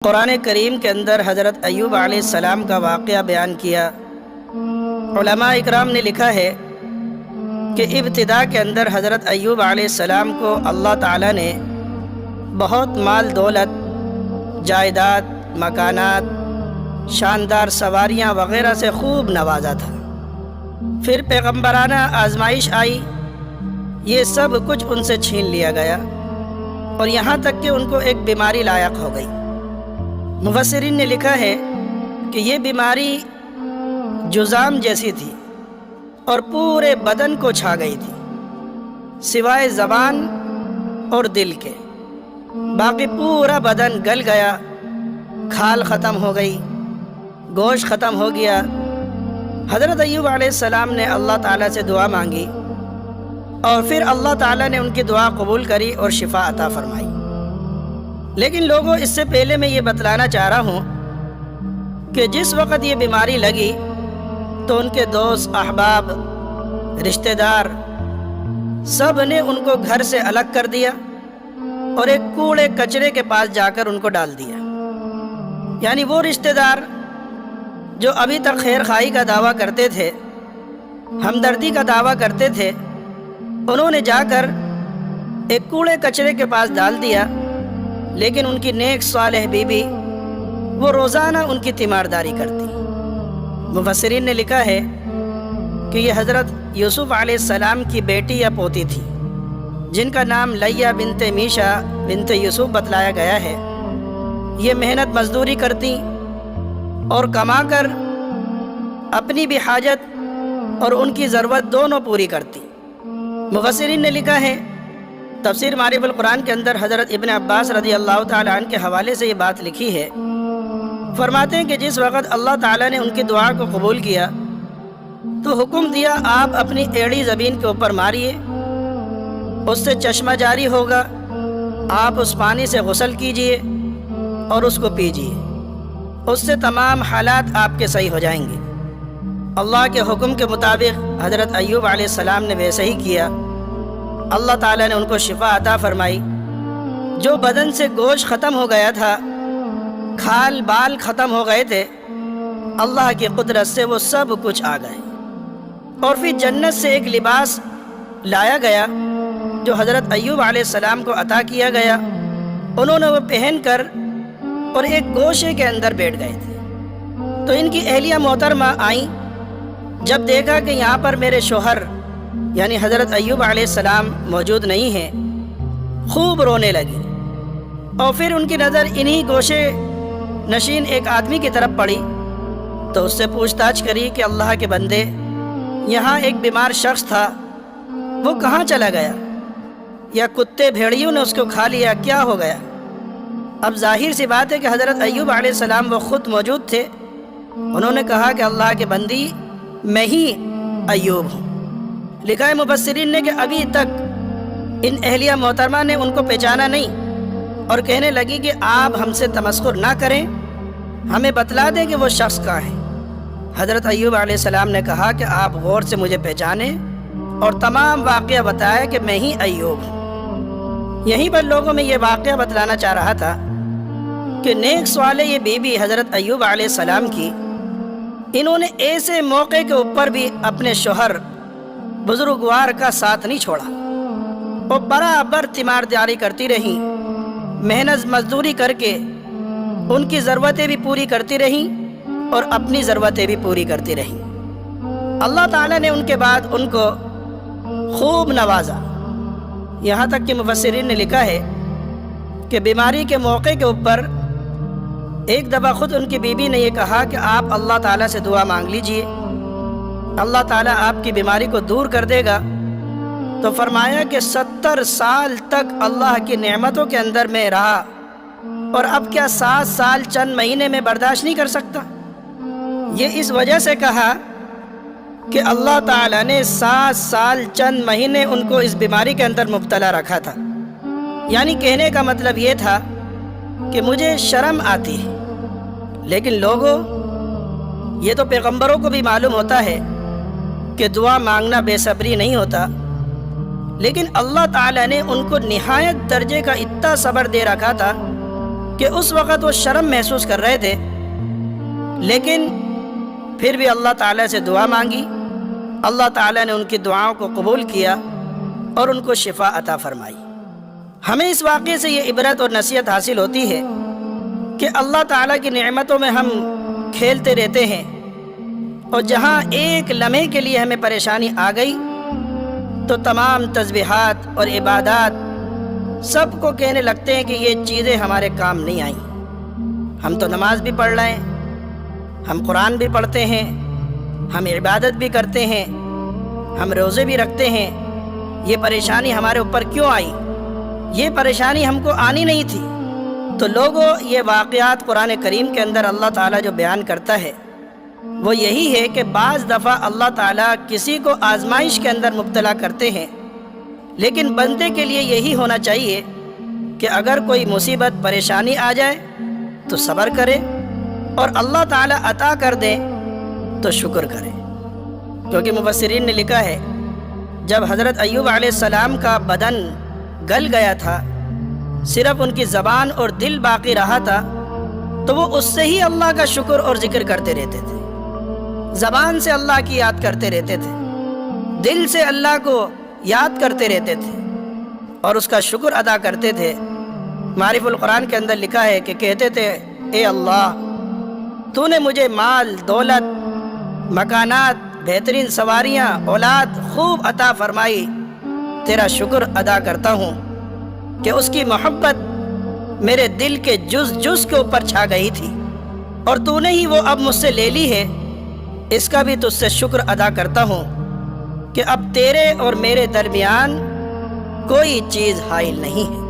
قرآن کریم کے اندر حضرت ایوب علیہ السلام کا واقعہ بیان کیا۔ علماء اکرام نے لکھا ہے کہ ابتدا کے اندر حضرت ایوب علیہ السلام کو اللہ تعالیٰ نے بہت مال دولت، جائیداد، مکانات، شاندار سواریاں وغیرہ سے خوب نوازا تھا۔ پھر پیغمبرانہ آزمائش آئی، یہ سب کچھ ان سے چھین لیا گیا اور یہاں تک کہ ان کو ایک بیماری لاحق ہو گئی۔ مفسرین نے لکھا ہے کہ یہ بیماری جذام جیسی تھی اور پورے بدن کو چھا گئی تھی، سوائے زبان اور دل کے، باقی پورا بدن گل گیا، کھال ختم ہو گئی، گوشت ختم ہو گیا۔ حضرت ایوب علیہ السلام نے اللہ تعالیٰ سے دعا مانگی اور پھر اللہ تعالیٰ نے ان کی دعا قبول کری اور شفا عطا فرمائی۔ لیکن لوگوں، اس سے پہلے میں یہ بتلانا چاہ رہا ہوں کہ جس وقت یہ بیماری لگی تو ان کے دوست، احباب، رشتہ دار سب نے ان کو گھر سے الگ کر دیا اور ایک کوڑے کچرے کے پاس جا کر ان کو ڈال دیا۔ یعنی وہ رشتہ دار جو ابھی تک خیر خواہی کا دعویٰ کرتے تھے، ہمدردی کا دعویٰ کرتے تھے، انہوں نے جا کر ایک کوڑے کچرے کے پاس ڈال دیا۔ لیکن ان کی نیک صالح بیوی وہ روزانہ ان کی تیمارداری کرتی۔ مفسرین نے لکھا ہے کہ یہ حضرت یوسف علیہ السلام کی بیٹی یا پوتی تھی، جن کا نام لیہ بنت میشا بنت یوسف بتلایا گیا ہے۔ یہ محنت مزدوری کرتی اور کما کر اپنی بھی حاجت اور ان کی ضرورت دونوں پوری کرتی۔ مفسرین نے لکھا ہے، تفسیر معرف القرآن کے اندر حضرت ابن عباس رضی اللہ تعالیٰ عنہ کے حوالے سے یہ بات لکھی ہے، فرماتے ہیں کہ جس وقت اللہ تعالیٰ نے ان کی دعا کو قبول کیا تو حکم دیا آپ اپنی ایڑی زمین کے اوپر ماریے، اس سے چشمہ جاری ہوگا، آپ اس پانی سے غسل کیجئے اور اس کو پیجئے، اس سے تمام حالات آپ کے صحیح ہو جائیں گے۔ اللہ کے حکم کے مطابق حضرت ایوب علیہ السلام نے ویسے ہی کیا۔ اللہ تعالیٰ نے ان کو شفا عطا فرمائی۔ جو بدن سے گوشت ختم ہو گیا تھا، کھال بال ختم ہو گئے تھے، اللہ کی قدرت سے وہ سب کچھ آ گئے۔ اور پھر جنت سے ایک لباس لایا گیا جو حضرت ایوب علیہ السلام کو عطا کیا گیا۔ انہوں نے وہ پہن کر اور ایک گوشے کے اندر بیٹھ گئے تھے۔ تو ان کی اہلیہ محترمہ آئیں، جب دیکھا کہ یہاں پر میرے شوہر یعنی حضرت ایوب علیہ السلام موجود نہیں ہیں، خوب رونے لگی۔ اور پھر ان کی نظر انہی گوشے نشین ایک آدمی کی طرف پڑی تو اس سے پوچھ تاچھ کری کہ اللہ کے بندے، یہاں ایک بیمار شخص تھا، وہ کہاں چلا گیا؟ یا کتے بھیڑیوں نے اس کو کھا لیا؟ کیا ہو گیا؟ اب ظاہر سی بات ہے کہ حضرت ایوب علیہ السلام وہ خود موجود تھے۔ انہوں نے کہا کہ اللہ کے بندی، میں ہی ایوب ہوں۔ لکھا ہے مفسرین نے کہ ابھی تک ان اہلیہ محترمہ نے ان کو پہچانا نہیں اور کہنے لگی کہ آپ ہم سے تمسخر نہ کریں، ہمیں بتلا دیں کہ وہ شخص کہاں ہے۔ حضرت ایوب علیہ السلام نے کہا کہ آپ غور سے مجھے پہچانیں اور تمام واقعہ بتایا کہ میں ہی ایوب ہوں۔ یہیں پر لوگوں میں یہ واقعہ بتلانا چاہ رہا تھا کہ نیک صالح یہ بیوی حضرت ایوب علیہ السلام کی، انہوں نے ایسے موقع کے اوپر بھی اپنے شوہر بزرگوار کا ساتھ نہیں چھوڑا، وہ برابر تیمارداری کرتی رہیں، محنت مزدوری کر کے ان کی ضرورتیں بھی پوری کرتی رہیں اور اپنی ضرورتیں بھی پوری کرتی رہیں۔ اللہ تعالیٰ نے ان کے بعد ان کو خوب نوازا، یہاں تک کہ مفسرین نے لکھا ہے کہ بیماری کے موقع کے اوپر ایک دفعہ خود ان کی بیوی نے یہ کہا کہ آپ اللہ تعالیٰ سے دعا مانگ لیجئے، اللہ تعالیٰ آپ کی بیماری کو دور کر دے گا۔ تو فرمایا کہ 70 سال تک اللہ کی نعمتوں کے اندر میں رہا، اور اب کیا 7 سال چند مہینے میں برداشت نہیں کر سکتا؟ یہ اس وجہ سے کہا کہ اللہ تعالیٰ نے 7 سال چند مہینے ان کو اس بیماری کے اندر مبتلا رکھا تھا۔ یعنی کہنے کا مطلب یہ تھا کہ مجھے شرم آتی ہے، لیکن لوگوں، یہ تو پیغمبروں کو بھی معلوم ہوتا ہے کہ دعا مانگنا بے صبری نہیں ہوتا، لیکن اللہ تعالیٰ نے ان کو نہایت درجے کا اتنا صبر دے رکھا تھا کہ اس وقت وہ شرم محسوس کر رہے تھے، لیکن پھر بھی اللہ تعالیٰ سے دعا مانگی۔ اللہ تعالیٰ نے ان کی دعاؤں کو قبول کیا اور ان کو شفا عطا فرمائی۔ ہمیں اس واقعے سے یہ عبرت اور نصیحت حاصل ہوتی ہے کہ اللہ تعالیٰ کی نعمتوں میں ہم کھیلتے رہتے ہیں، اور جہاں ایک لمحے کے لیے ہمیں پریشانی آ گئی تو تمام تسبیحات اور عبادات سب کو کہنے لگتے ہیں کہ یہ چیزیں ہمارے کام نہیں آئیں۔ ہم تو نماز بھی پڑھ رہے ہیں، ہم قرآن بھی پڑھتے ہیں، ہم عبادت بھی کرتے ہیں، ہم روزے بھی رکھتے ہیں، یہ پریشانی ہمارے اوپر کیوں آئی؟ یہ پریشانی ہم کو آنی نہیں تھی۔ تو لوگوں، یہ واقعات قرآن کریم کے اندر اللہ تعالیٰ جو بیان کرتا ہے وہ یہی ہے کہ بعض دفعہ اللہ تعالیٰ کسی کو آزمائش کے اندر مبتلا کرتے ہیں، لیکن بندے کے لیے یہی ہونا چاہیے کہ اگر کوئی مصیبت پریشانی آ جائے تو صبر کرے، اور اللہ تعالیٰ عطا کر دے تو شکر کرے۔ کیونکہ مفسرین نے لکھا ہے جب حضرت ایوب علیہ السلام کا بدن گل گیا تھا، صرف ان کی زبان اور دل باقی رہا تھا، تو وہ اس سے ہی اللہ کا شکر اور ذکر کرتے رہتے تھے۔ زبان سے اللہ کی یاد کرتے رہتے تھے، دل سے اللہ کو یاد کرتے رہتے تھے اور اس کا شکر ادا کرتے تھے۔ معارف القرآن کے اندر لکھا ہے کہ کہتے تھے، اے اللہ، تو نے مجھے مال، دولت، مکانات، بہترین سواریاں، اولاد خوب عطا فرمائی، تیرا شکر ادا کرتا ہوں کہ اس کی محبت میرے دل کے جز جز کے اوپر چھا گئی تھی، اور تو نے ہی وہ اب مجھ سے لے لی ہے، اس کا بھی تجھ سے شکر ادا کرتا ہوں کہ اب تیرے اور میرے درمیان کوئی چیز حائل نہیں ہے۔